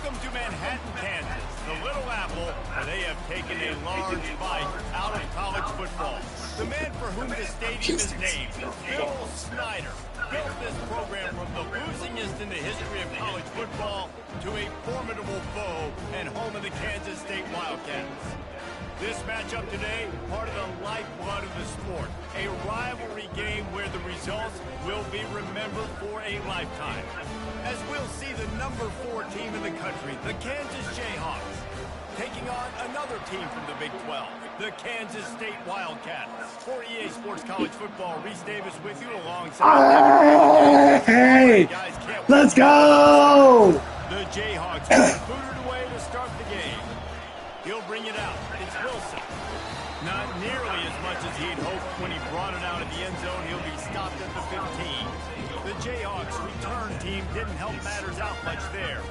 Welcome to Manhattan, Kansas, the Little Apple, where they have taken a large bite out of college football. The man for whom the stadium is named, Bill Snyder, built this program from the losingest in the history of college football to a formidable foe and home of the Kansas State Wildcats. This matchup today, part of the lifeblood of the sport, a rivalry game where the results will be remembered for a lifetime. As we'll see the number 4 team in the country, the Kansas Jayhawks, taking on another team from the Big 12, the Kansas State Wildcats. For EA Sports College Football, Reese Davis with you alongside. Hey, let's go! The Jayhawks will booted away to start the game. He'll bring it out. It's Wilson. Not nearly as much as he'd hoped when he brought it out of the end zone. He'll be stopped at the 15. The Jayhawks' return team didn't help matters out much there.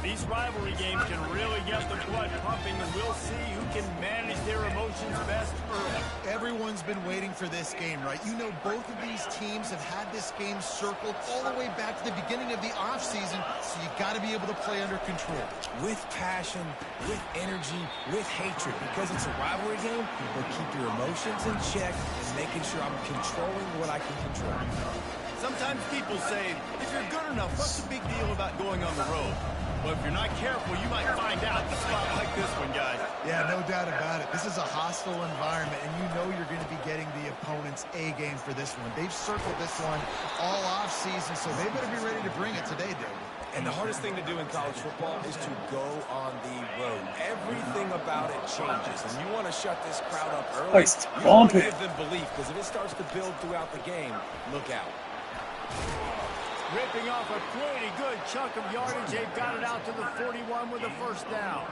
These rivalry games can really get the blood pumping, and we'll see who can manage their emotions best early. Everyone's been waiting for this game, right? You know, both of these teams have had this game circled all the way back to the beginning of the offseason, so you got to be able to play under control. With passion, with energy, with hatred. Because it's a rivalry game, we'll keep your emotions in check and making sure I'm controlling what I can control. Sometimes people say, if you're good enough, what's the big deal about going on the road? Well, if you're not careful, you might find out in a spot like this one, guys. Yeah, no doubt about it. This is a hostile environment, and you know you're going to be getting the opponent's A game for this one. They've circled this one all offseason, so they better be ready to bring it today, David. And the hardest thing to do in college football is to go on the road. Everything about it changes, and you want to shut this crowd up early. You want to give them belief, because if it starts to build throughout the game, look out. Ripping off a pretty good chunk of yardage. They've got it out to the 41 with a first down.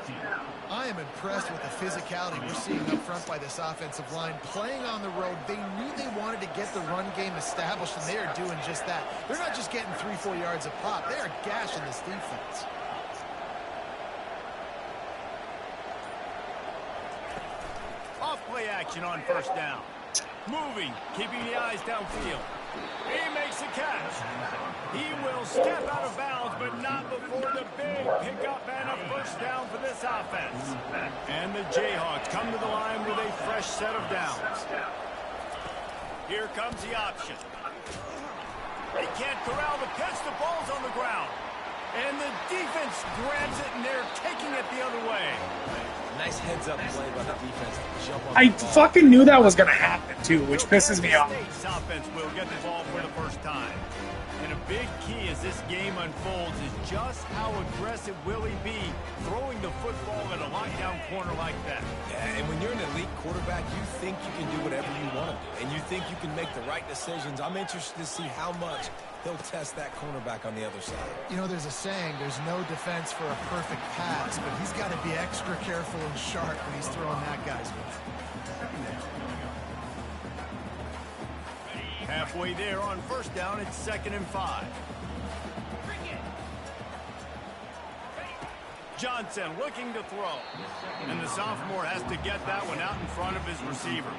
I am impressed with the physicality we're seeing up front by this offensive line. Playing on the road, they knew they wanted to get the run game established, and they are doing just that. They're not just getting 3-4 yards a pop. They are gashing this defense. Off play action on first down. Moving, keeping the eyes downfield. He makes a catch. He will step out of bounds, but not before the big pickup and a first down for this offense. And the Jayhawks come to the line with a fresh set of downs. Here comes the option. They can't corral the pitch. The ball's on the ground. And the defense grabs it, and they're taking it the other way. Nice heads-up play by the defense to jump on I the ball. fucking knew that was going to happen, too, which pisses me off. State's offense will get the ball for the first time. And a big key as this game unfolds is just how aggressive will he be throwing the football at a lockdown corner like that. Yeah, and when you're an elite quarterback, you think you can do whatever you want to do, and you think you can make the right decisions. I'm interested to see how much he'll test that cornerback on the other side. You know, there's a saying, there's no defense for a perfect pass, but he's got to be extra careful and sharp when he's throwing that guy's way. Halfway there on first down, it's 2nd and 5. Johnson looking to throw. And the sophomore has to get that one out in front of his receiver.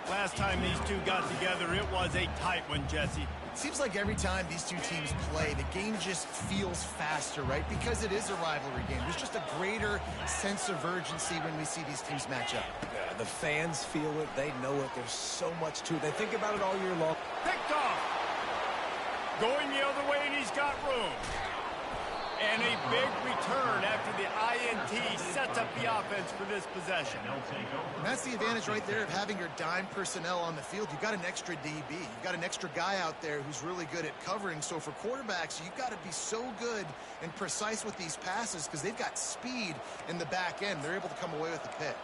Last time these two got together, it was a tight one, Jesse. Seems like every time these two teams play, the game just feels faster, right? Because it is a rivalry game. There's just a greater sense of urgency when we see these teams match up. Yeah, the fans feel it. They know it. There's so much to it. They think about it all year long. Picked off. Going the other way, and he's got room. And a big return after the INT sets up the offense for this possession. And that's the advantage right there of having your dime personnel on the field. You've got an extra DB. You've got an extra guy out there who's really good at covering. So for quarterbacks, you've got to be so good and precise with these passes because they've got speed in the back end. They're able to come away with the pick.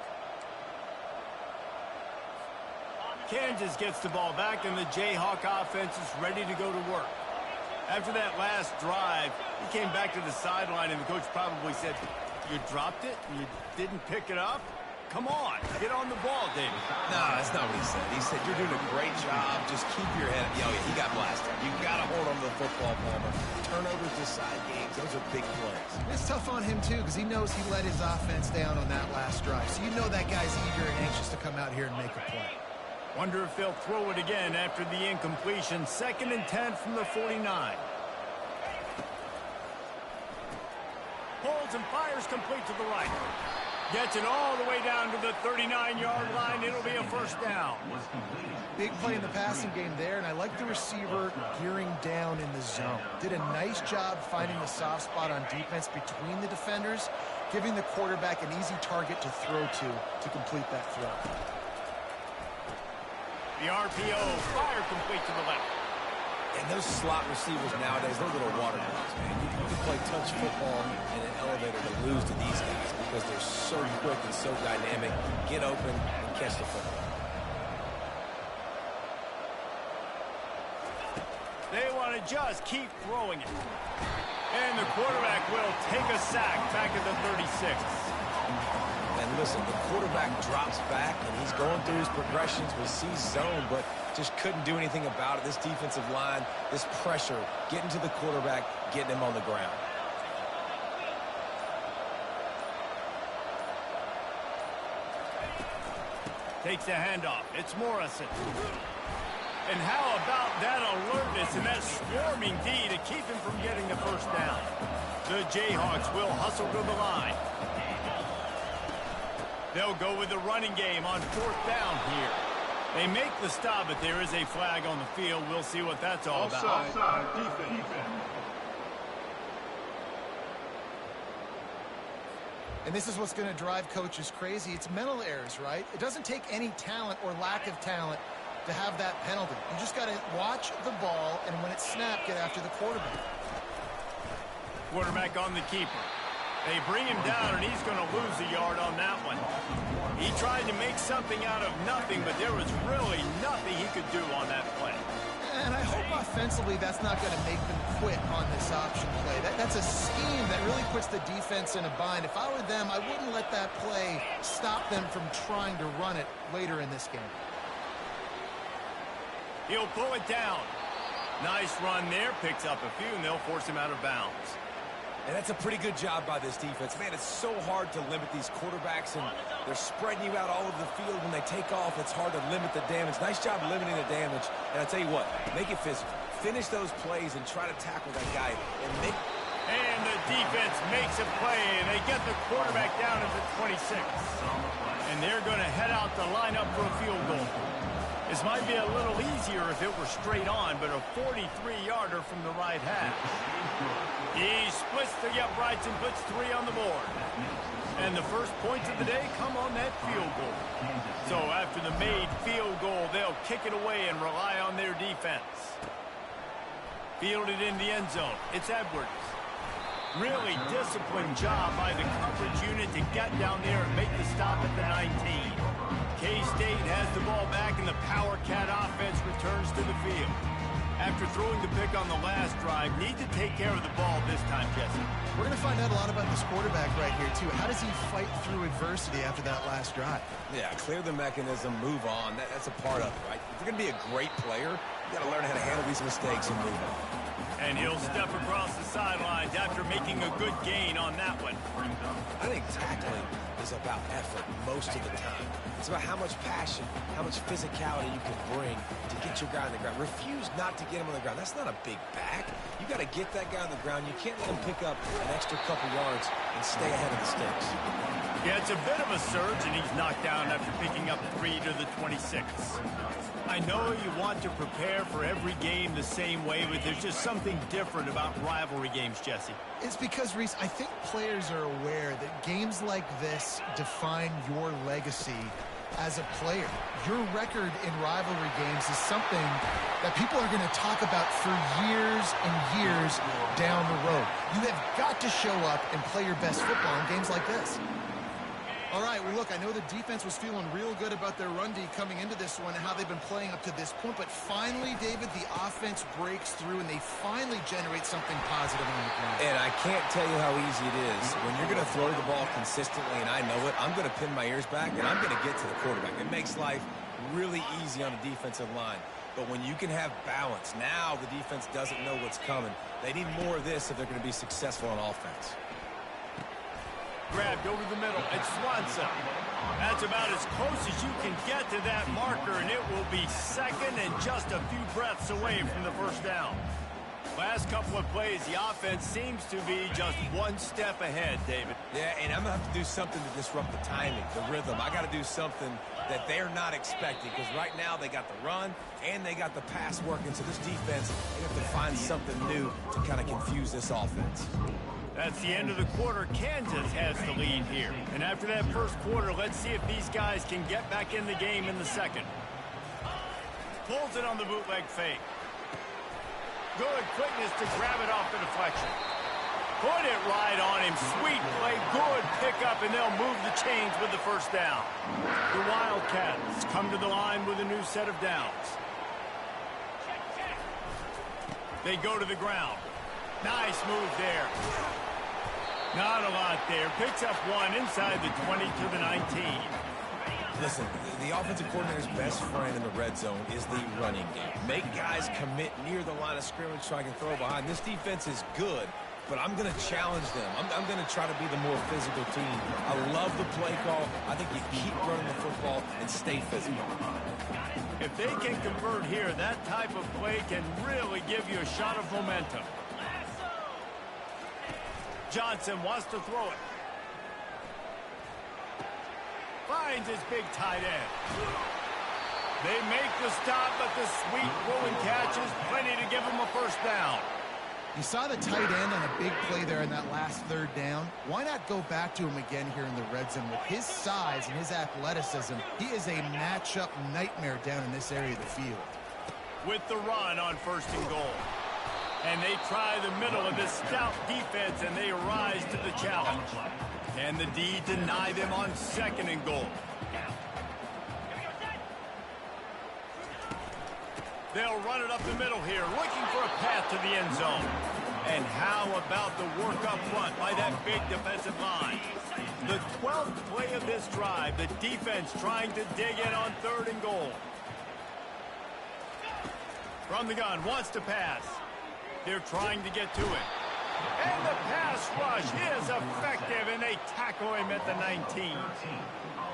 Kansas gets the ball back, and the Jayhawk offense is ready to go to work. After that last drive, he came back to the sideline, and the coach probably said, you dropped it? You didn't pick it up? Come on, get on the ball, David. No, that's not what he said. He said, you're doing a great job. Just keep your head up. Yeah, he got blasted. You got to hold on to the football, Palmer. Turnovers decide games. Those are big plays. It's tough on him, too, because he knows he let his offense down on that last drive. So you know that guy's eager and anxious to come out here and make a play. Wonder if they'll throw it again after the incompletion. 2nd and 10 from the 49. Hold throws and fires complete to the right. Gets it all the way down to the 39-yard line. It'll be a first down. Big play in the passing game there, and I like the receiver gearing down in the zone. Did a nice job finding the soft spot on defense between the defenders, giving the quarterback an easy target to throw to complete that throw. The RPO, fire complete to the left. And those slot receivers nowadays, they're little water boys, man. You can play touch football in an elevator to lose to these guys because they're so quick and so dynamic. Get open and catch the football. They want to just keep throwing it. And the quarterback will take a sack back at the 36. And listen, the quarterback drops back, and he's going through his progressions with C zone, but just couldn't do anything about it. This defensive line, this pressure, getting to the quarterback, getting him on the ground. Takes a handoff. It's Morrison. And how about that alertness and that swarming D to keep him from getting the first down? The Jayhawks will hustle to the line. They'll go with the running game on fourth down here. They make the stop, but there is a flag on the field. We'll see what that's all about. Offside, defense. And this is what's going to drive coaches crazy. It's mental errors, right? It doesn't take any talent or lack of talent to have that penalty. You just got to watch the ball, and when it's snapped, get after the quarterback. Quarterback on the keeper. They bring him down, and he's going to lose a yard on that one. He tried to make something out of nothing, but there was really nothing he could do on that play. And I hope offensively that's not going to make them quit on this option play. That's a scheme that really puts the defense in a bind. If I were them, I wouldn't let that play stop them from trying to run it later in this game. He'll pull it down. Nice run there. Picks up a few, and they'll force him out of bounds. And that's a pretty good job by this defense. Man, it's so hard to limit these quarterbacks, and they're spreading you out all over the field. When they take off, it's hard to limit the damage. Nice job limiting the damage. And I tell you what, make it physical. Finish those plays and try to tackle that guy. And the defense makes a play, and they get the quarterback down at the 26. And they're going to head out to line up for a field goal. This might be a little easier if it were straight on, but a 43-yarder from the right half. He splits the uprights and puts 3 on the board. And the first points of the day come on that field goal. So after the made field goal, they'll kick it away and rely on their defense. Fielded in the end zone. It's Edwards. Really disciplined job by the coverage unit to get down there and make the stop at the 19. K-State has the ball back, and the Power Cat offense returns to the field. After throwing the pick on the last drive, need to take care of the ball this time, Jesse. We're going to find out a lot about this quarterback right here, too. How does he fight through adversity after that last drive? Yeah, clear the mechanism, move on. That's a part of it, right? If you're going to be a great player, you got to learn how to handle these mistakes and move on. And he'll step across the sidelines after making a good gain on that one. I think tackling is about effort most of the time. It's about how much passion, how much physicality you can bring to get your guy on the ground. Refuse not to get him on the ground. That's not a big back. You got to get that guy on the ground. You can't let him pick up an extra couple yards and stay ahead of the sticks. Yeah, it's a bit of a surge, and he's knocked down after picking up 3 to the 26. I know you want to prepare for every game the same way, but there's just something different about rivalry games, Jesse. It's because, Reese, I think players are aware that games like this define your legacy as a player. Your record in rivalry games is something that people are going to talk about for years and years down the road. You have got to show up and play your best football in games like this. All right, well, look, I know the defense was feeling real good about their run D coming into this one and how they've been playing up to this point, but finally, David, the offense breaks through and they finally generate something positive on the ground. And I can't tell you how easy it is. When you're going to throw the ball consistently, and I know it, I'm going to pin my ears back, and I'm going to get to the quarterback. It makes life really easy on the defensive line. But when you can have balance, now the defense doesn't know what's coming. They need more of this if they're going to be successful on offense. Grabbed over the middle. It's Swanson. That's about as close as you can get to that marker, and it will be second and just a few breaths away from the first down. Last couple of plays, the offense seems to be just one step ahead, David. Yeah, and I'm going to have to do something to disrupt the timing, the rhythm. I got to do something that they're not expecting, because right now they got the run and they got the pass working. So this defense, they have to find something new to kind of confuse this offense. That's the end of the quarter. Kansas has the lead here. And after that first quarter, let's see if these guys can get back in the game in the second. Pulls it on the bootleg fake. Good quickness to grab it off the deflection. Put it right on him. Sweet play. Good pickup, and they'll move the chains with the first down. The Wildcats come to the line with a new set of downs. They go to the ground. Nice move there. Not a lot there. Picks up one inside the 20 to the 19. Listen, the offensive coordinator's best friend in the red zone is the running game. Make guys commit near the line of scrimmage so I can throw behind. This defense is good, but I'm going to challenge them. I'm going to try to be the more physical team. I love the play call. I think you keep running the football and stay physical. If they can convert here, that type of play can really give you a shot of momentum. Johnson wants to throw it. Finds his big tight end. They make the stop, but the sweet throw and catch is plenty to give him a first down. You saw the tight end on a big play there in that last third down. Why not go back to him again here in the red zone? With his size and his athleticism, he is a matchup nightmare down in this area of the field. With the run on first and goal. And they try the middle of this stout defense, and they rise to the challenge. Can the D deny them on second and goal? They'll run it up the middle here, looking for a path to the end zone. And how about the work up front by that big defensive line? The 12th play of this drive, the defense trying to dig in on third and goal. From the gun, wants to pass. They're trying to get to it. And the pass rush is effective, and they tackle him at the 19.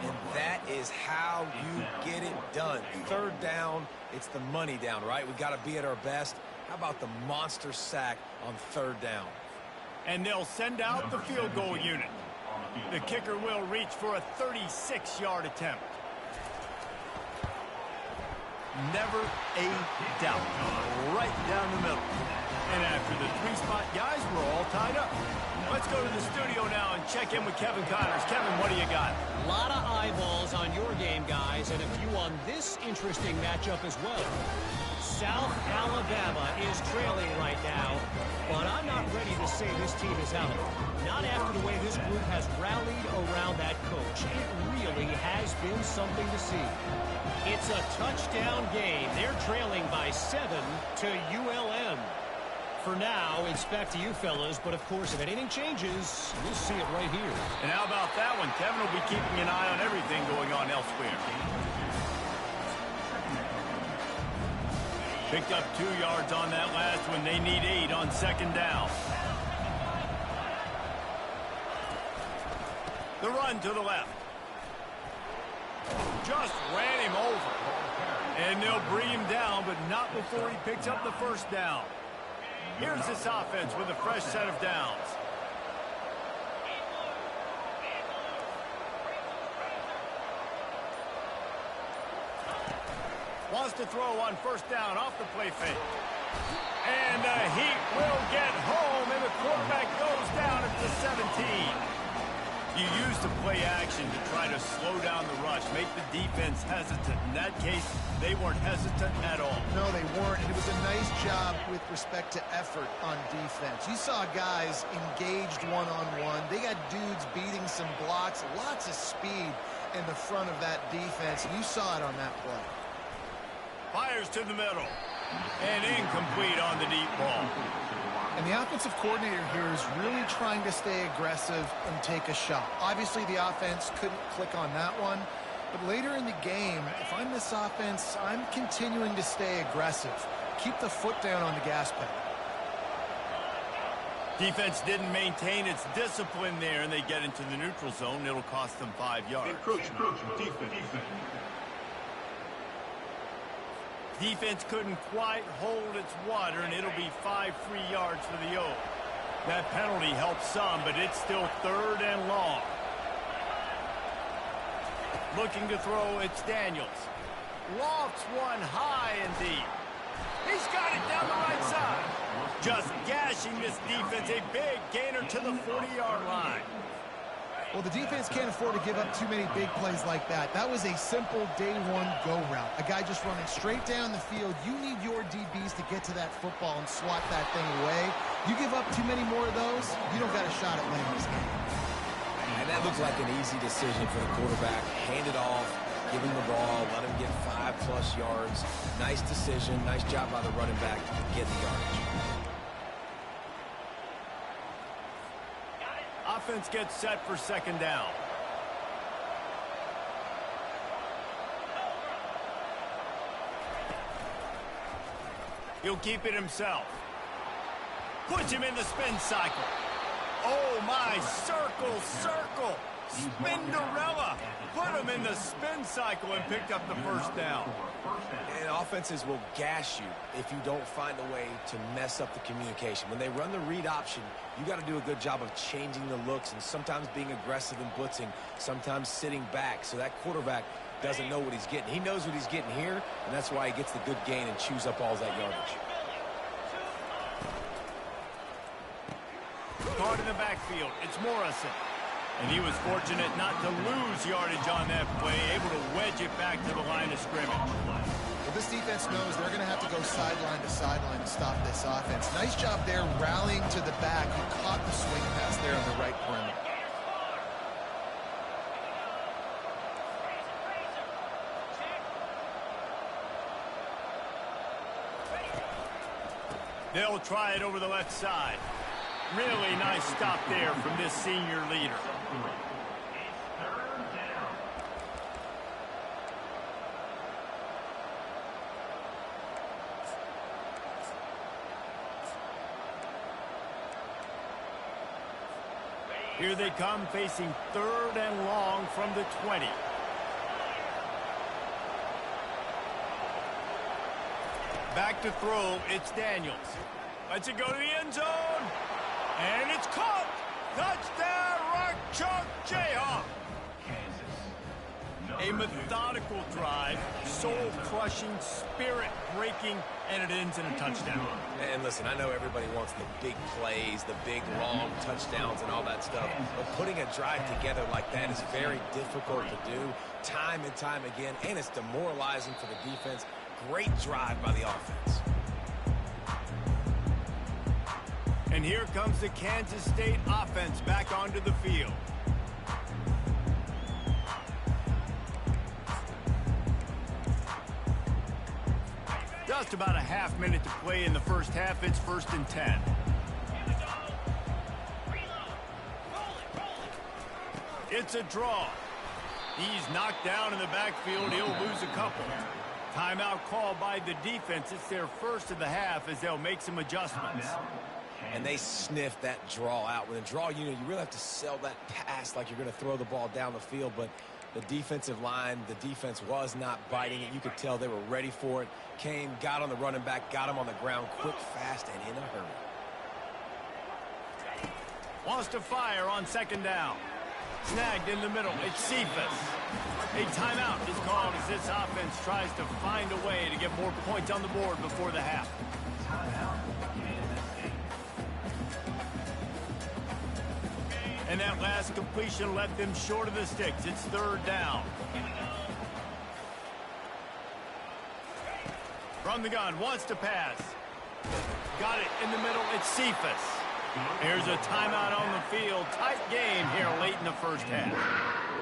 And that is how you get it done. Third down, it's the money down, right? We got to be at our best. How about the monster sack on third down? And they'll send out the field goal unit. The kicker will reach for a 36-yard attempt. Never a doubt. Right down the middle. And after the three-spot guys, we're all tied up. Let's go to the studio now and check in with Kevin Connors. Kevin, what do you got? A lot of eyeballs on your game, guys, and a few on this interesting matchup as well. South Alabama is trailing right now, but I'm not ready to say this team is out. Not after the way this group has rallied around that coach. It really has been something to see. It's a touchdown game. They're trailing by 7 to ULM. For now, it's back to you fellas, but of course, if anything changes, we'll see it right here. And how about that one? Kevin will be keeping an eye on everything going on elsewhere. Picked up 2 yards on that last one. They need 8 on second down. The run to the left. Just ran him over. And they'll bring him down, but not before he picks up the first down. Here's this offense with a fresh set of downs. Wants to throw on first down off the play fake. And the Heat will get home, and the quarterback goes down at the 17. You use the play action to try to slow down the rush, make the defense hesitant. In that case, they weren't hesitant at all. No, they weren't. It was a nice job with respect to effort on defense. You saw guys engaged one-on-one. They got dudes beating some blocks, lots of speed in the front of that defense. You saw it on that play. Fires to the middle. And incomplete on the deep ball. And the offensive coordinator here is really trying to stay aggressive and take a shot. Obviously, the offense couldn't click on that one. But later in the game, if I'm this offense, I'm continuing to stay aggressive. Keep the foot down on the gas pedal. Defense didn't maintain its discipline there, and they get into the neutral zone. It'll cost them 5 yards. Encroachment, defense. Defense couldn't quite hold its water, and it'll be 5 free yards for the Oaks. That penalty helps some, but it's still 3rd and long. Looking to throw, it's Daniels. Lofts one high and deep. He's got it down the right side. Just gashing this defense, a big gainer to the 40-yard line. Well, the defense can't afford to give up too many big plays like that. That was a simple day-one go route. A guy just running straight down the field. You need your DBs to get to that football and swat that thing away. You give up too many more of those, you don't got a shot at winning this game. And that looks like an easy decision for the quarterback. Hand it off, give him the ball, let him get 5+ yards. Nice decision. Nice job by the running back getting the yardage. Offense gets set for 2nd down. He'll keep it himself. Puts him in the spin cycle. Oh, my, circle, circle. Spinderella. Put him in the spin cycle and picked up the 1st down. And offenses will gash you if you don't find a way to mess up the communication. When they run the read option, you got to do a good job of changing the looks and sometimes being aggressive and blitzing, sometimes sitting back so that quarterback doesn't know what he's getting. He knows what he's getting here, and that's why he gets the good gain and chews up all that yardage. Caught in the backfield, it's Morrison. And he was fortunate not to lose yardage on that play, able to wedge it back to the line of scrimmage. Well, this defense knows they're going to have to go sideline to sideline to stop this offense. Nice job there rallying to the back. He caught the swing pass there on the right perimeter. They'll try it over the left side. Really nice stop there from this senior leader. Here they come, facing 3rd and long from the 20. Back to throw, it's Daniels. Lets it go to the end zone. And it's caught! Touchdown, Rock Chalk Jayhawk! A methodical drive, soul-crushing, spirit-breaking, and it ends in a touchdown. And listen, I know everybody wants the big plays, the big, long touchdowns and all that stuff, but putting a drive together like that is very difficult to do time and time again, and it's demoralizing for the defense. Great drive by the offense. And here comes the Kansas State offense back onto the field. Just about a half minute to play in the first half. It's 1st and 10. It's a draw. He's knocked down in the backfield. He'll lose a couple. Timeout called by the defense. It's their first of the half as they'll make some adjustments. And they sniff that draw out. With a draw unit, you really have to sell that pass like you're going to throw the ball down the field. But the defensive line, the defense was not biting it. You could tell they were ready for it. Came, got on the running back, got him on the ground quick, fast, and in a hurry. Wants to fire on 2nd down. Snagged in the middle. It's Cephas. A timeout is called as this offense tries to find a way to get more points on the board before the half. And that last completion left them short of the sticks. It's 3rd down. From the gun, wants to pass. Got it in the middle, it's Cephas. Here's a timeout on the field. Tight game here late in the first half.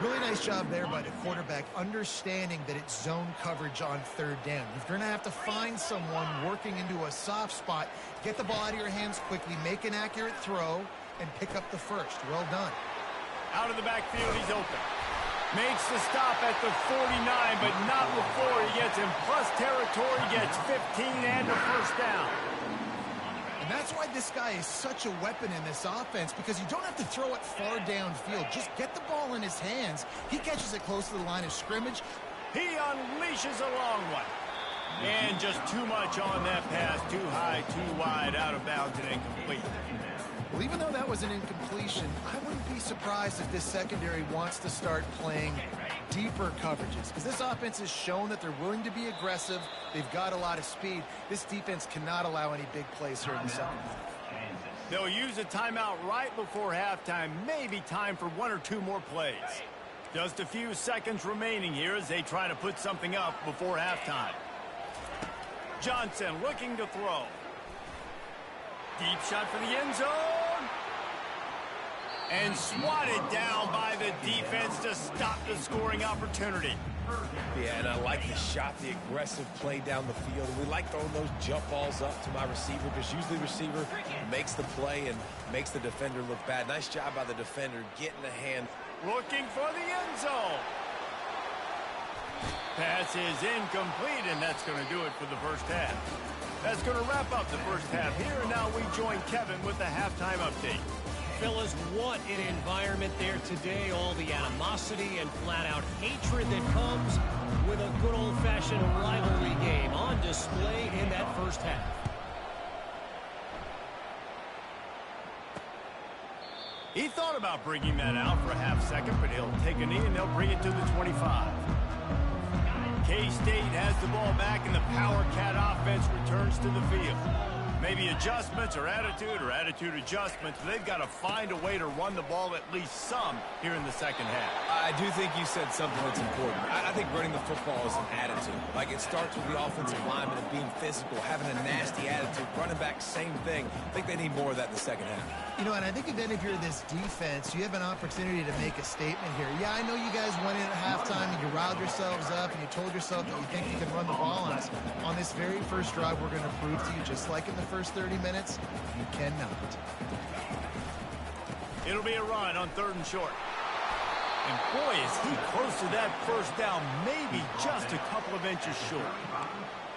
Really nice job there by the quarterback, understanding that it's zone coverage on 3rd down. You're going to have to find someone working into a soft spot, get the ball out of your hands quickly, make an accurate throw, and pick up the first. Well done. Out of the backfield, he's open. Makes the stop at the 49, but not before he gets in plus territory, gets 15 and a 1st down. And that's why this guy is such a weapon in this offense, because you don't have to throw it far downfield. Just get the ball in his hands. He catches it close to the line of scrimmage. He unleashes a long one. And just too much on that pass. Too high, too wide, out of bounds, and incomplete. Well, even though that was an incompletion, I wouldn't be surprised if this secondary wants to start playing deeper coverages, because this offense has shown that they're willing to be aggressive. They've got a lot of speed. This defense cannot allow any big plays here in the second half. They'll use a timeout right before halftime. Maybe time for 1 or 2 more plays. Just a few seconds remaining here as they try to put something up before halftime. Johnson looking to throw. Deep shot for the end zone. And swatted down by the defense to stop the scoring opportunity. Yeah, and I like the shot, the aggressive play down the field. We like throwing those jump balls up to my receiver, because usually the receiver makes the play and makes the defender look bad. Nice job by the defender getting the hand. Looking for the end zone. Pass is incomplete, and that's going to do it for the first half. That's going to wrap up the first half here. And now we join Kevin with the halftime update. Fellas, what an environment there today. All the animosity and flat-out hatred that comes with a good old-fashioned rivalry game on display in that first half. He thought about bringing that out for a half second, but he'll take a knee and they'll bring it to the 25. K-State has the ball back, and the Power Cat offense returns to the field. Maybe adjustments or attitude adjustments. They've got to find a way to run the ball at least some here in the second half. I do think you said something that's important. I think running the football is an attitude. Like, it starts with the offensive lineman and being physical, having a nasty attitude. Running back, same thing. I think they need more of that in the second half. You know, and I think then if you're this defense, you have an opportunity to make a statement here. Yeah, I know you guys went in at halftime and you riled yourselves up and you told yourself that you think you can run the ball on us. On this very first drive, we're going to prove to you, just like in the first 30 minutes, you cannot. It'll be a run on 3rd and short. And boy, is he close to that first down, maybe just a couple of inches short.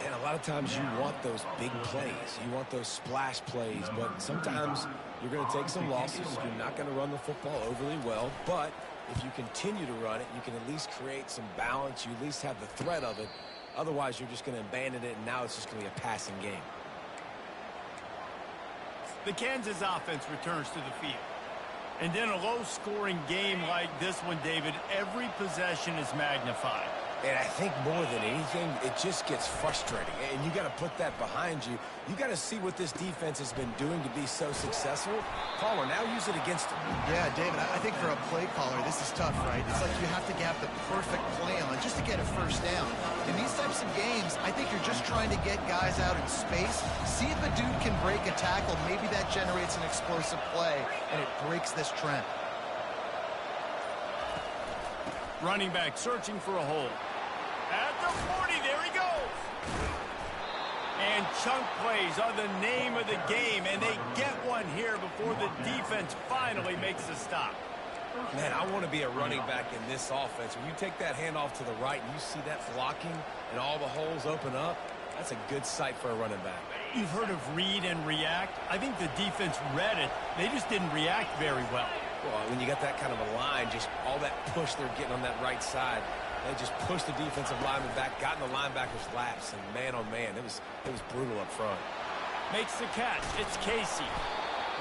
And a lot of times you want those big plays. You want those splash plays, but sometimes you're going to take some losses. You're not going to run the football overly well, but if you continue to run it, you can at least create some balance. You at least have the threat of it. Otherwise, you're just going to abandon it, and now it's just going to be a passing game. The Kansas offense returns to the field. And in a low-scoring game like this one, David, every possession is magnified. And I think more than anything, it just gets frustrating. And you got to put that behind you. You got to see what this defense has been doing to be so successful. Caller, now use it against them. Yeah, David, I think for a play caller, this is tough, right? It's like you have to have the perfect play on just to get a first down. In these types of games, I think you're just trying to get guys out in space, see if a dude can break a tackle. Maybe that generates an explosive play, and it breaks this trend. Running back searching for a hole. At the 40, there he goes. And chunk plays are the name of the game, and they get one here before the defense finally makes a stop. Man, I want to be a running back in this offense. When you take that handoff to the right and you see that blocking and all the holes open up, that's a good sight for a running back. You've heard of read and react. I think the defense read it. They just didn't react very well. Well, when you got that kind of a line, just all that push they're getting on that right side, they just pushed the defensive lineman back, got in the linebacker's laps, and man, oh man, it was brutal up front. Makes the catch. It's Casey.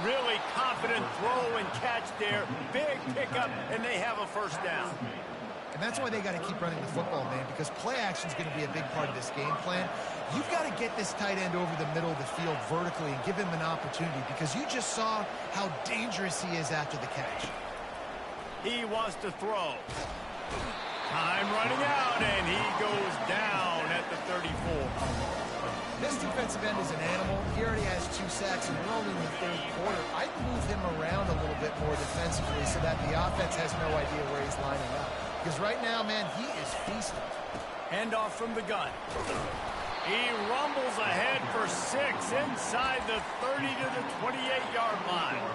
Really confident throw and catch there. Big pickup, and they have a first down. And that's why they got to keep running the football, man, because play action is going to be a big part of this game plan. You've got to get this tight end over the middle of the field vertically and give him an opportunity, because you just saw how dangerous he is after the catch. He wants to throw. Time running out, and he goes down at the 34. This defensive end is an animal. He already has 2 sacks, and we're only in the 3rd quarter. I'd move him around a little bit more defensively so that the offense has no idea where he's lining up. Because right now, man, he is feasting. Handoff from the gun. He rumbles ahead for 6 inside the 30 to the 28-yard line.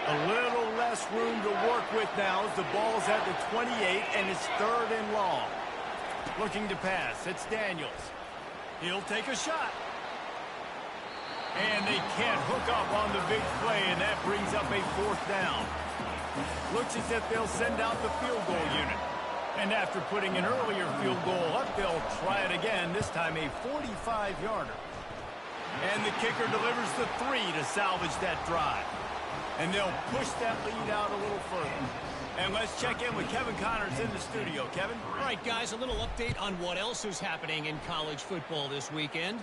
A little less room to work with now as the ball's at the 28 and it's 3rd and long. Looking to pass. It's Daniels. He'll take a shot. And they can't hook up on the big play, and that brings up a 4th down. Looks as if they'll send out the field goal unit. And after putting an earlier field goal up, they'll try it again, this time a 45-yarder. And the kicker delivers the 3 to salvage that drive. And they'll push that lead out a little further. And let's check in with Kevin Connors in the studio. Kevin? All right, guys, a little update on what else is happening in college football this weekend.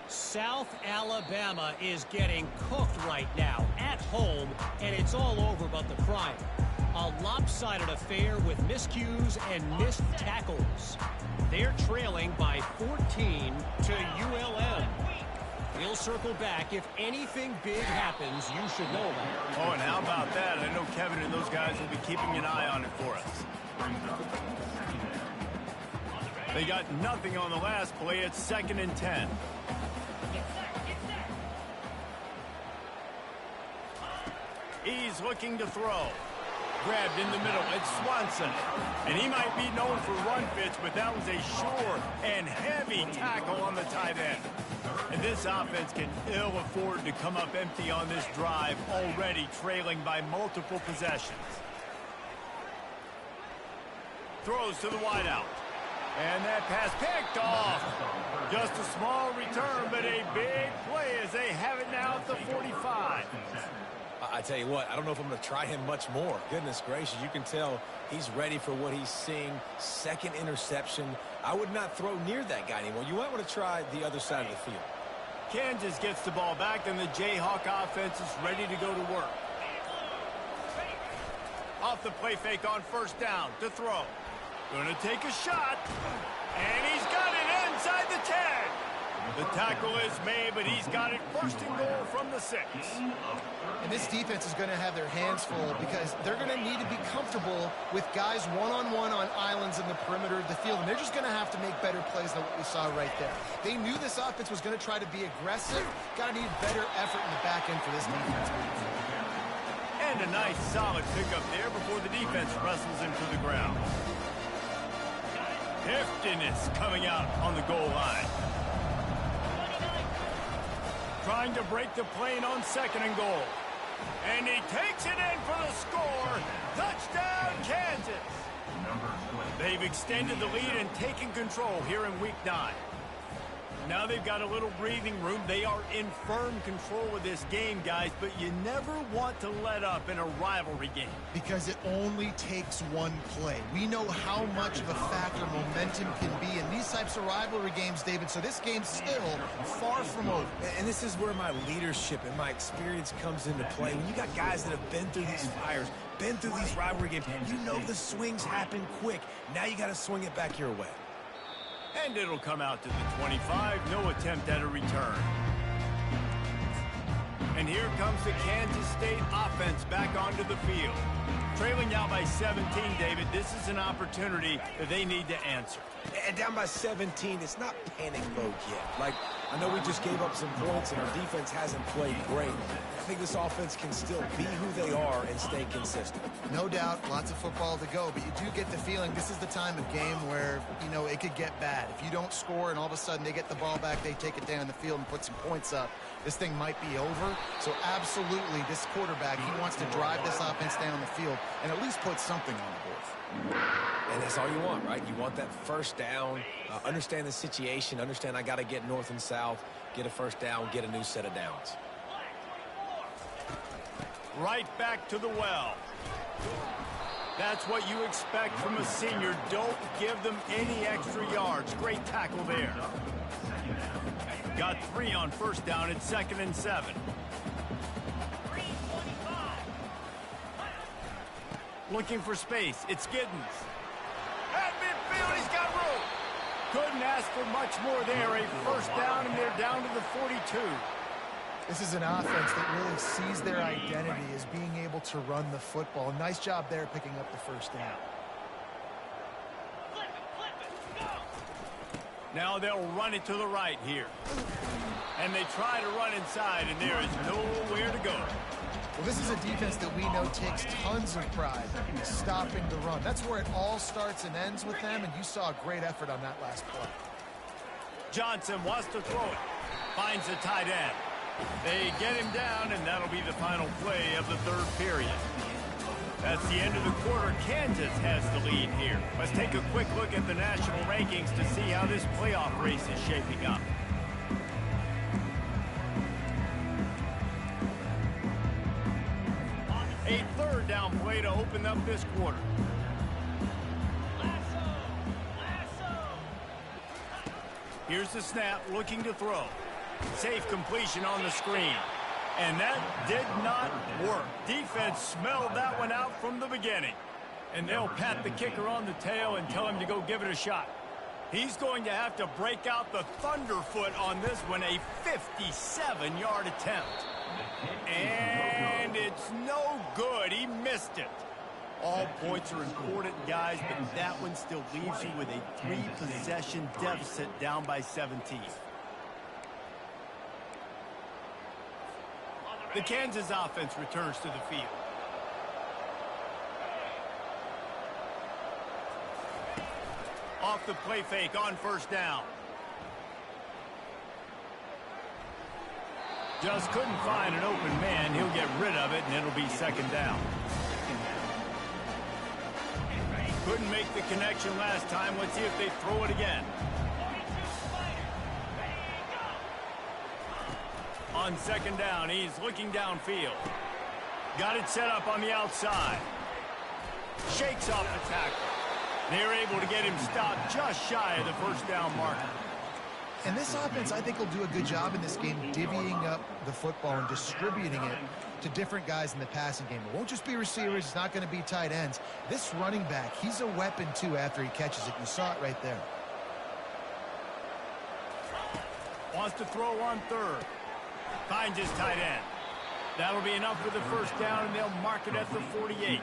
South Alabama is getting cooked right now at home, and it's all over but the crying. A lopsided affair with miscues and missed tackles. They're trailing by 14 to ULM. We'll circle back. If anything big happens, you should know about it. Oh, and how about that? I know Kevin and those guys will be keeping an eye on it for us. They got nothing on the last play. It's 2nd and 10. He's looking to throw. Grabbed in the middle. It's Swanson. And he might be known for run fits, but that was a sure and heavy tackle on the tight end. And this offense can ill afford to come up empty on this drive, already trailing by multiple possessions. Throws to the wideout. And that pass picked off. Just a small return, but a big play as they have it now at the 45. I tell you what, I don't know if I'm going to try him much more. Goodness gracious, you can tell he's ready for what he's seeing. 2nd interception. I would not throw near that guy anymore. You might want to try the other side of the field. Kansas gets the ball back, and the Jayhawk offense is ready to go to work. Off the play fake on 1st down to throw. Going to take a shot, and he's got it inside the 10. The tackle is made, but he's got it 1st and goal from the 6. And this defense is going to have their hands full because they're going to need to be comfortable with guys one-on-one on islands in the perimeter of the field. And they're just going to have to make better plays than what we saw right there. They knew this offense was going to try to be aggressive. Got to need better effort in the back end for this defense. And a nice solid pickup there before the defense wrestles him to the ground. Heftiness coming out on the goal line. Trying to break the plane on 2nd and goal. And he takes it in for the score. Touchdown, Kansas. They've extended the lead and taken control here in Week 9. Now they've got a little breathing room. They are in firm control of this game, guys, but you never want to let up in a rivalry game. Because it only takes one play. We know how much of a factor momentum can be in these types of rivalry games, David, so this game's still far from over. And this is where my leadership and my experience comes into play. When you got guys that have been through these fires, been through these rivalry games, you know the swings happen quick. Now you got to swing it back your way. And it'll come out to the 25. No attempt at a return. And here comes the Kansas State offense back onto the field. Trailing now by 17, David. This is an opportunity that they need to answer. And down by 17, it's not panic mode yet. Like, I know we just gave up some points and our defense hasn't played great. I think this offense can still be who they are and stay consistent. No doubt, lots of football to go, but you do get the feeling this is the time of game where, you know, it could get bad. If you don't score and all of a sudden they get the ball back, they take it down the field and put some points up, this thing might be over. So absolutely, this quarterback, he wants to drive this offense down the field and at least put something on the board. And that's all you want, right? You want that 1st down, understand the situation, understand I got to get north and south, get a 1st down, get a new set of downs. Right back to the well. That's what you expect from a senior. Don't give them any extra yards. Great tackle there. Got 3 on 1st down. It's 2nd and 7. Looking for space. It's Giddens. At midfield, he's got room. Couldn't ask for much more there. A 1st down, and they're down to the 42. This is an offense that really sees their identity as being able to run the football. Nice job there picking up the 1st down. Now they'll run it to the right here. And they try to run inside, and there is nowhere to go. Well, this is a defense that we know takes tons of pride in stopping the run. That's where it all starts and ends with them, and you saw a great effort on that last play. Johnson wants to throw it. Finds the tight end. They get him down, and that'll be the final play of the 3rd period. That's the end of the quarter. Kansas has the lead here. Let's take a quick look at the national rankings to see how this playoff race is shaping up. A third down play to open up this quarter. Here's the snap, looking to throw. Safe completion on the screen. And that did not work. Defense smelled that one out from the beginning. And they'll pat the kicker on the tail and tell him to go give it a shot. He's going to have to break out the thunderfoot on this one, a 57-yard attempt. And it's no good. He missed it. All points are important, guys, but that one still leaves you with a 3-possession deficit down by 17. The Kansas offense returns to the field. Off the play fake on first down. Just couldn't find an open man. He'll get rid of it, and it'll be second down. Couldn't make the connection last time. Let's see if they throw it again. On second down, he's looking downfield. Got it set up on the outside. Shakes off the tackle. They're able to get him stopped just shy of the first down marker. And this offense, I think, will do a good job in this game divvying up the football and distributing it to different guys in the passing game. It won't just be receivers. It's not going to be tight ends. This running back, he's a weapon, too, after he catches it. You saw it right there. Wants to throw on third. Finds his tight end. That'll be enough for the first down, and they'll mark it at the 48.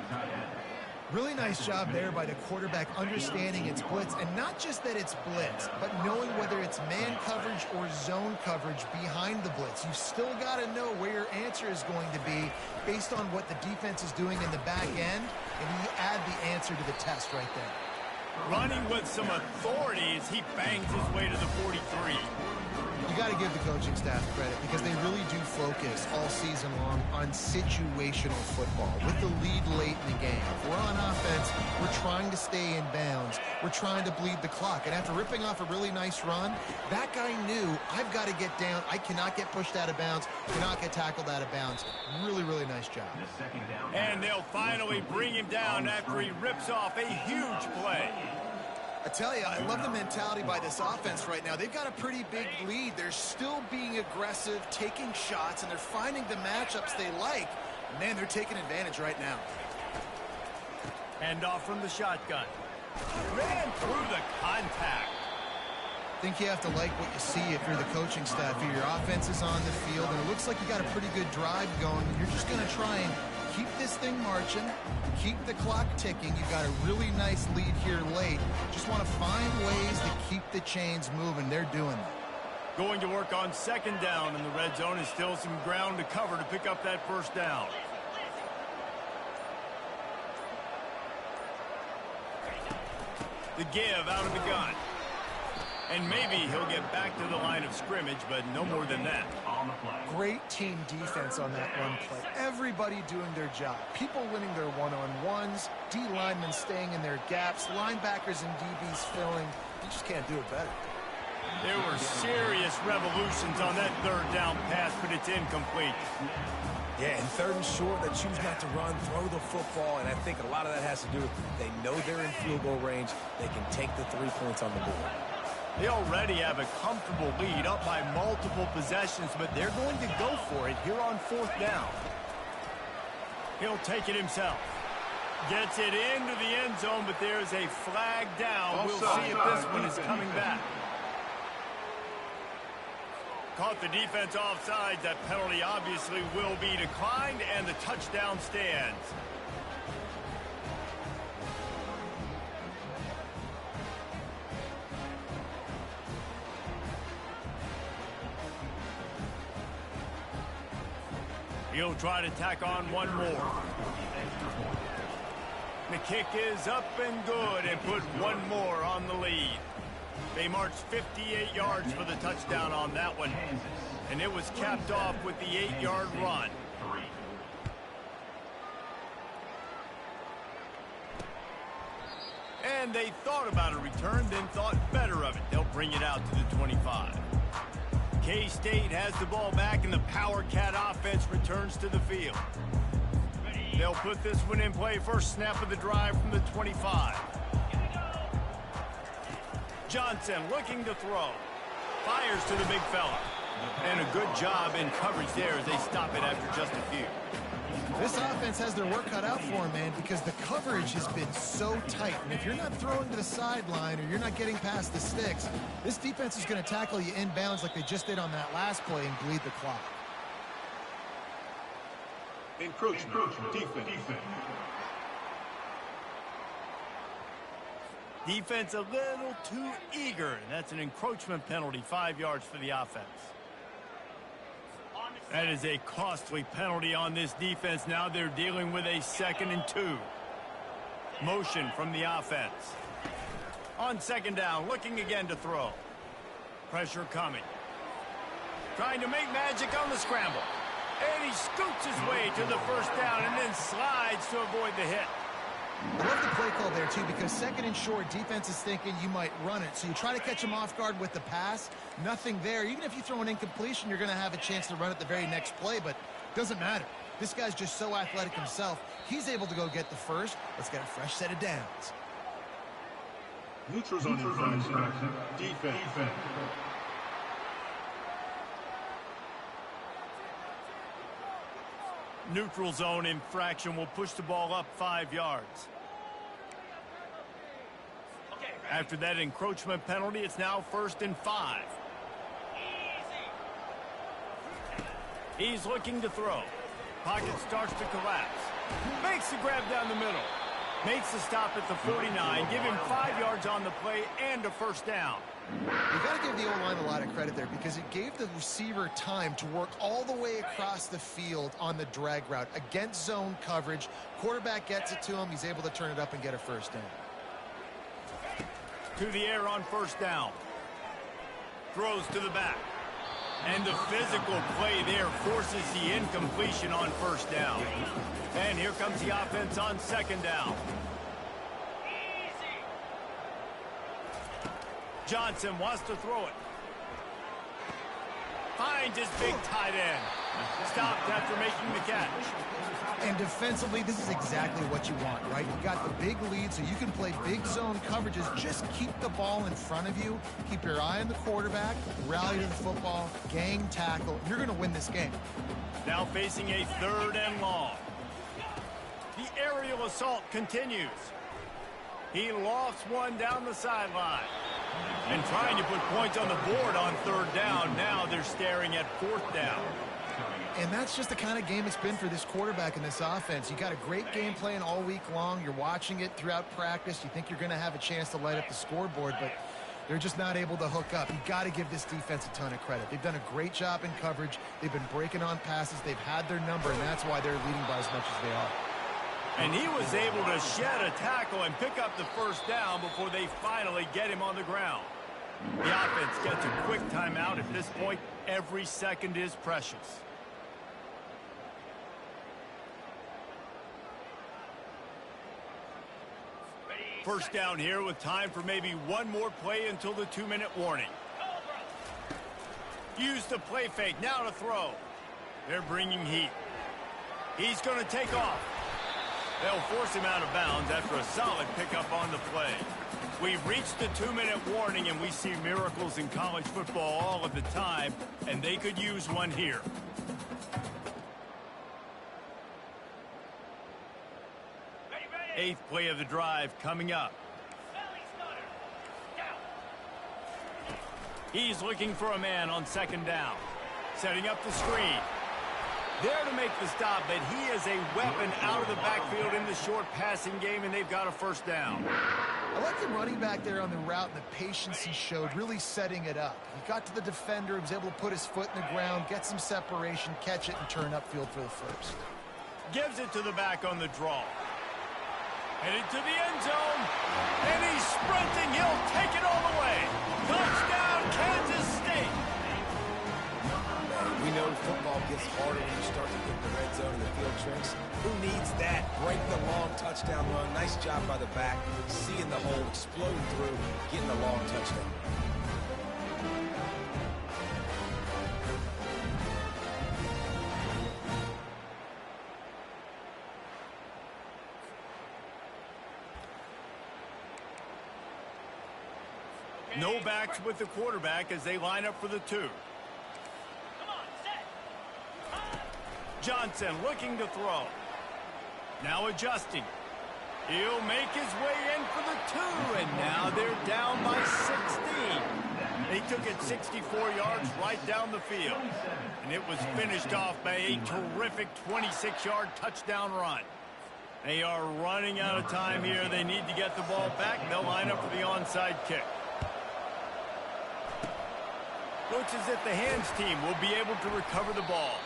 Really nice job there by the quarterback understanding it's blitz, and not just that it's blitz, but knowing whether it's man coverage or zone coverage behind the blitz. You've still got to know where your answer is going to be based on what the defense is doing in the back end, and you add the answer to the test right there. Running with some authority as he bangs his way to the 43. You got to give the coaching staff credit because they really do focus all season long on situational football with the lead late in the game. If we're on offense, we're trying to stay in bounds. We're trying to bleed the clock. And after ripping off a really nice run, that guy knew, I've got to get down. I cannot get pushed out of bounds, cannot get tackled out of bounds. Really, really nice job. And they'll finally bring him down after he rips off a huge play. I tell you, I love the mentality by this offense right now. They've got a pretty big lead. They're still being aggressive, taking shots, and they're finding the matchups they like. Man, they're taking advantage right now. Hand off from the shotgun. Ran through the contact. I think you have to like what you see if you're the coaching staff here. Your offense is on the field, and it looks like you got a pretty good drive going. You're just going to try and keep this thing marching, keep the clock ticking. You've got a really nice lead here late. Just want to find ways to keep the chains moving. They're doing that. Going to work on second down, and the red zone is still some ground to cover to pick up that first down. The give out of the gun. And maybe he'll get back to the line of scrimmage, but no more than that. Great team defense on that run play. Everybody doing their job. People winning their one-on-ones, D linemen staying in their gaps, linebackers and DBs filling. You just can't do it better. There were serious revolutions on that third down pass, but it's incomplete. Yeah, and third and short, they choose not to run, throw the football, and I think a lot of that has to do with they know they're in field goal range. They can take the 3 points on the board. They already have a comfortable lead up by multiple possessions, but they're going to go for it here on fourth down. He'll take it himself. Gets it into the end zone, but there's a flag down. We'll see if this one is coming back. Caught the defense offside. That penalty obviously will be declined, and the touchdown stands. He'll try to tack on one more. The kick is up and good and put one more on the lead. They marched 58 yards for the touchdown on that one. And it was capped off with the 8-yard run. they thought about a return, then thought better of it. They'll bring it out to the 25. K-State has the ball back, and the Power Cat offense returns to the field. They'll put this one in play. First snap of the drive from the 25. Johnson looking to throw. Fires to the big fella. And a good job in coverage there as they stop it after just a few. This offense has their work cut out for them, man, because the coverage has been so tight. And if you're not throwing to the sideline or you're not getting past the sticks, this defense is going to tackle you inbounds like they just did on that last play and bleed the clock. Encroachment. Defense. Defense a little too eager, and that's an encroachment penalty, 5 yards for the offense. That is a costly penalty on this defense. Now they're dealing with a 2nd and 2. Motion from the offense. On 2nd down, looking again to throw. Pressure coming. Trying to make magic on the scramble. And he scoots his way to the 1st down and then slides to avoid the hit. I love the play call there, too, because 2nd and short, defense is thinking you might run it. So you try to catch him off guard with the pass. Nothing there. Even if you throw an incompletion, you're going to have a chance to run it the very next play, but it doesn't matter. This guy's just so athletic himself. He's able to go get the first. Let's get a fresh set of downs. Neutrals on infraction. Defense. Neutral zone infraction will push the ball up 5 yards. After that encroachment penalty, it's now 1st and 5. He's looking to throw. Pocket starts to collapse. Makes the grab down the middle. Makes the stop at the 49. Give him 5 yards on the play and a 1st down. You got to give the O-line a lot of credit there because it gave the receiver time to work all the way across the field on the drag route against zone coverage. Quarterback gets it to him. He's able to turn it up and get a 1st down. To the air on 1st down. Throws to the back. And the physical play there forces the incompletion on 1st down. And here comes the offense on 2nd down. Johnson wants to throw it. Finds his big tight end. Stopped after making the catch. And defensively, this is exactly what you want, right? You got the big lead, so you can play big zone coverages. Just keep the ball in front of you. Keep your eye on the quarterback. Rally to the football. Gang tackle. You're going to win this game. Now facing a 3rd and long. The aerial assault continues. He lofts one down the sideline. And trying to put points on the board on 3rd down. Now they're staring at 4th down. And that's just the kind of game it's been for this quarterback and this offense. You got a great game plan all week long. You're watching it throughout practice. You think you're going to have a chance to light up the scoreboard, but they're just not able to hook up. You got to give this defense a ton of credit. They've done a great job in coverage. They've been breaking on passes. They've had their number, and that's why they're leading by as much as they are. And he was able to shed a tackle and pick up the 1st down before they finally get him on the ground. The offense gets a quick timeout. At this point, every second is precious. First down here with time for maybe one more play until the 2-minute warning. Use the play fake. Now to throw. They're bringing heat. He's going to take off. They'll force him out of bounds after a solid pickup on the play. We've reached the 2-minute warning, and we see miracles in college football all of the time, and they could use one here. Eighth play of the drive coming up. He's looking for a man on 2nd down. Setting up the screen. There to make the stop, but he is a weapon out of the backfield in the short passing game, and they've got a 1st down. I like the running back there on the route and the patience he showed, really setting it up. He got to the defender, he was able to put his foot in the ground, get some separation, catch it, and turn upfield for the 1st. Gives it to the back on the draw. Headed to the end zone, and he's sprinting. He'll take it all the way. Touchdown, Kansas State. We know football gets harder when you start to get the red zone and the field tricks. Who needs that? Break the long touchdown run. Nice job by the back. Seeing the hole, exploding through, getting the long touchdown. No backs with the quarterback as they line up for the 2. Johnson looking to throw. Now adjusting. He'll make his way in for the 2, and now they're down by 16. They took it 64 yards right down the field, and it was finished off by a terrific 26-yard touchdown run. They are running out of time here. They need to get the ball back. They'll line up for the onside kick. Looks as if the hands team will be able to recover the ball.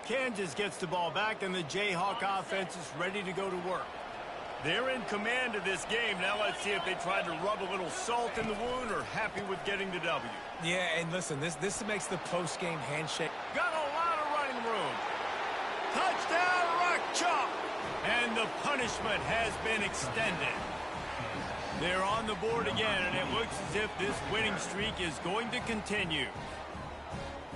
Kansas gets the ball back, and the Jayhawk offense is ready to go to work. They're in command of this game. Now let's see if they try to rub a little salt in the wound or happy with getting the W. Yeah, and listen, this makes the post-game handshake. Got a lot of running room. Touchdown, Rock Chalk! And the punishment has been extended. They're on the board again, and it looks as if this winning streak is going to continue.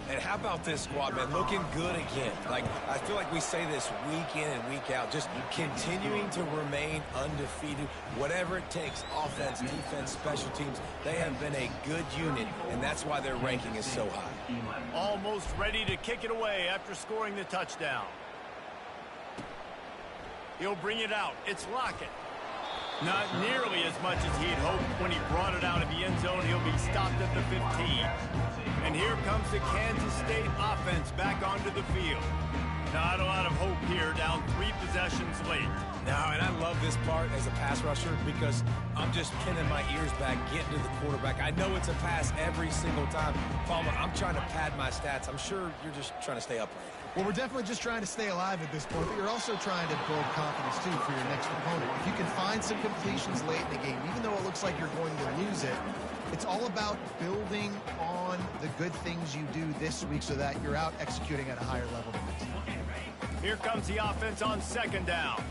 And how about this squad, man? Looking good again. Like, I feel like we say this week in and week out, just continuing to remain undefeated, whatever it takes, offense, defense, special teams. They have been a good unit, and that's why their ranking is so high. Almost ready to kick it away after scoring the touchdown. He'll bring it out. It's Lockett. Not nearly as much as he had hoped when he brought it out of the end zone. He'll be stopped at the 15. And here comes the Kansas State offense back onto the field. Not a lot of hope here, down 3 possessions late. Now, and I love this part as a pass rusher because I'm just pinning my ears back, getting to the quarterback. I know it's a pass every single time. Palmer, I'm trying to pad my stats. I'm sure you're just trying to stay upright. Well, we're definitely just trying to stay alive at this point, but you're also trying to build confidence, too, for your next opponent. If you can find some completions late in the game, even though it looks like you're going to lose it, it's all about building on the good things you do this week so that you're out executing at a higher level than next. Here comes the offense on 2nd down.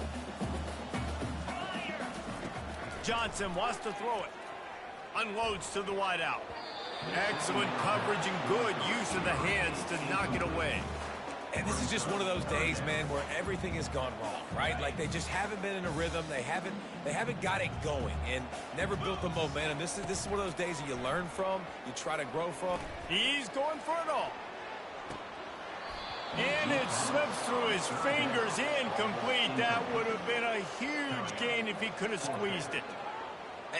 Johnson wants to throw it. Unloads to the wideout. Excellent coverage and good use of the hands to knock it away. And this is just one of those days, man, where everything has gone wrong, right? Like they just haven't been in a rhythm. They haven't got it going and never built the momentum. This is one of those days that you learn from, you try to grow from. He's going for it all. And it slips through his fingers, incomplete. That would have been a huge gain if he could have squeezed it.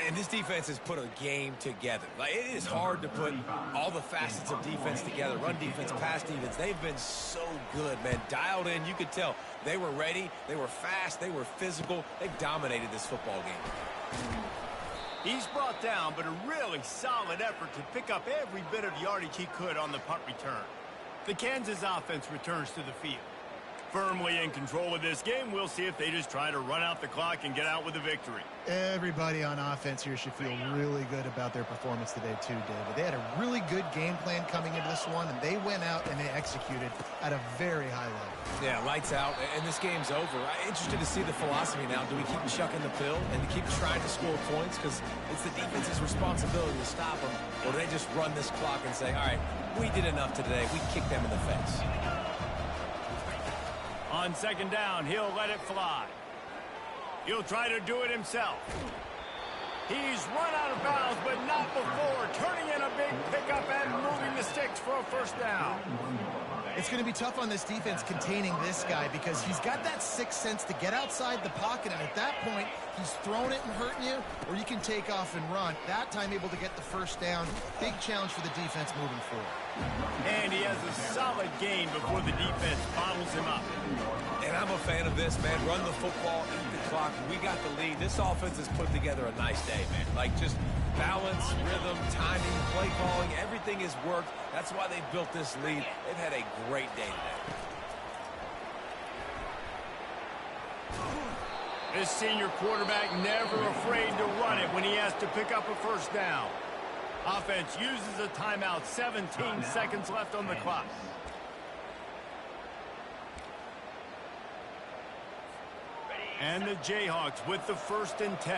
And this defense has put a game together. Like, it is hard to put all the facets of defense together. Run defense, pass defense. They've been so good, man. Dialed in. You could tell they were ready. They were fast. They were physical. They dominated this football game. He's brought down, but a really solid effort to pick up every bit of yardage he could on the punt return. The Kansas offense returns to the field. Firmly in control of this game, we'll see if they just try to run out the clock and get out with a victory. Everybody on offense here should feel really good about their performance today too, David. They had a really good game plan coming into this one, and they went out and they executed at a very high level. Yeah, lights out, and this game's over. I'm interested to see the philosophy now. Do we keep chucking the pill and keep trying to score points? Because it's the defense's responsibility to stop them. Or do they just run this clock and say, all right, we did enough today. We kicked them in the face. On 2nd down, he'll let it fly. He'll try to do it himself. He's run out of bounds, but not before. Turning in a big pickup and moving the sticks for a 1st down. It's going to be tough on this defense containing this guy because he's got that sixth sense to get outside the pocket, and at that point, he's throwing it and hurting you, or you can take off and run. That time able to get the 1st down. Big challenge for the defense moving forward. And he has a solid gain before the defense bottles him up. And I'm a fan of this, man. Run the football, eat the clock. We got the lead. This offense has put together a nice day, man. Like, just balance, rhythm, timing, play calling, everything has worked. That's why they built this lead. They've had a great day today. This senior quarterback never afraid to run it when he has to pick up a 1st down. Offense uses a timeout. 17 seconds left on the clock. And the Jayhawks with the 1st and 10.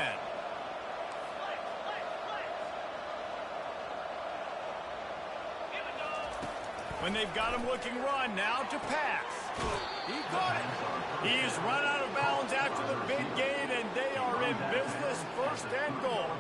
When they've got him looking run, now to pass. He caught it. He is run out of bounds after the big gain, and they are in business. 1st and goal.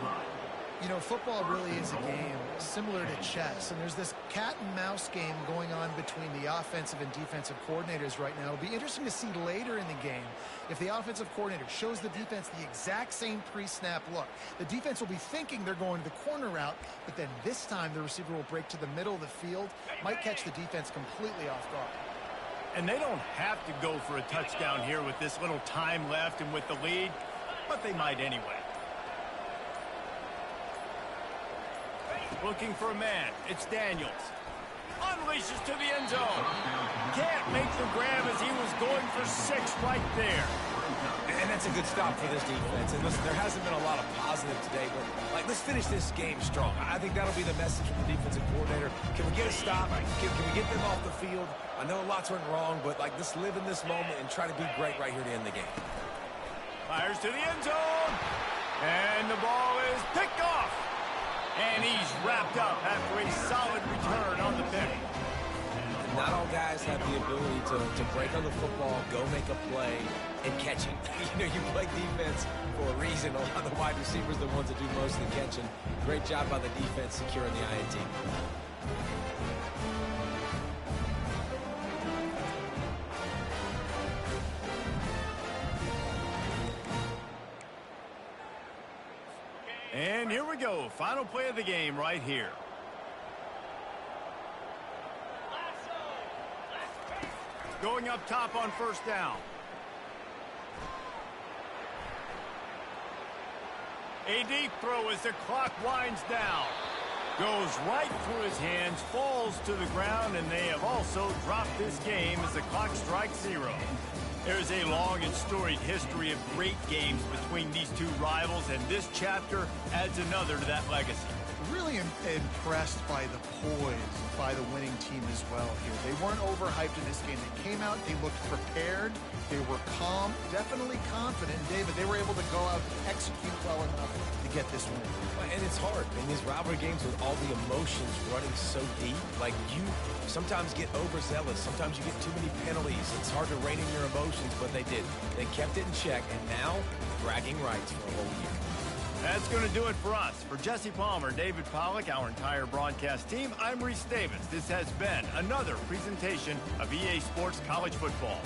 You know, football really is a game similar to chess, and there's this cat and mouse game going on between the offensive and defensive coordinators right now. It'll be interesting to see later in the game if the offensive coordinator shows the defense the exact same pre-snap look. The defense will be thinking they're going to the corner route, but then this time the receiver will break to the middle of the field, might catch the defense completely off guard. And they don't have to go for a touchdown here with this little time left and with the lead, but they might anyway. Looking for a man. It's Daniels. Unleashes to the end zone. Can't make the grab as he was going for 6 right there. And that's a good stop for this defense. And listen, there hasn't been a lot of positive today, but let's finish this game strong. I think that'll be the message from the defensive coordinator. Can we get a stop? Can we get them off the field? I know lots went wrong, but let's live in this moment and try to be great right here to end the game. Fires to the end zone. And the ball is picked off. And he's wrapped up after a solid return on the pick. Not all guys have the ability to break on the football, go make a play, and catch it. You play defense for a reason. A lot of the wide receivers are the ones that do most of the catching. Great job by the defense securing the INT. And here we go. Final play of the game right here. Going up top on 1st down. A deep throw as the clock winds down. Goes right through his hands, falls to the ground, and they have also dropped this game as the clock strikes 0. There's a long and storied history of great games between these two rivals, and this chapter adds another to that legacy. Really impressed by the poise by the winning team as well here. They weren't overhyped in this game. They came out, they looked prepared, they were calm, definitely confident. And David, they were able to go out and execute well enough to get this win. And it's hard in these rivalry games with all the emotions running so deep. You sometimes get overzealous. Sometimes you get too many penalties. It's hard to rein in your emotions, but they did. They kept it in check, and now bragging rights for a whole year. That's going to do it for us. For Jesse Palmer, David Pollack, our entire broadcast team, I'm Reese Davis. This has been another presentation of EA Sports College Football.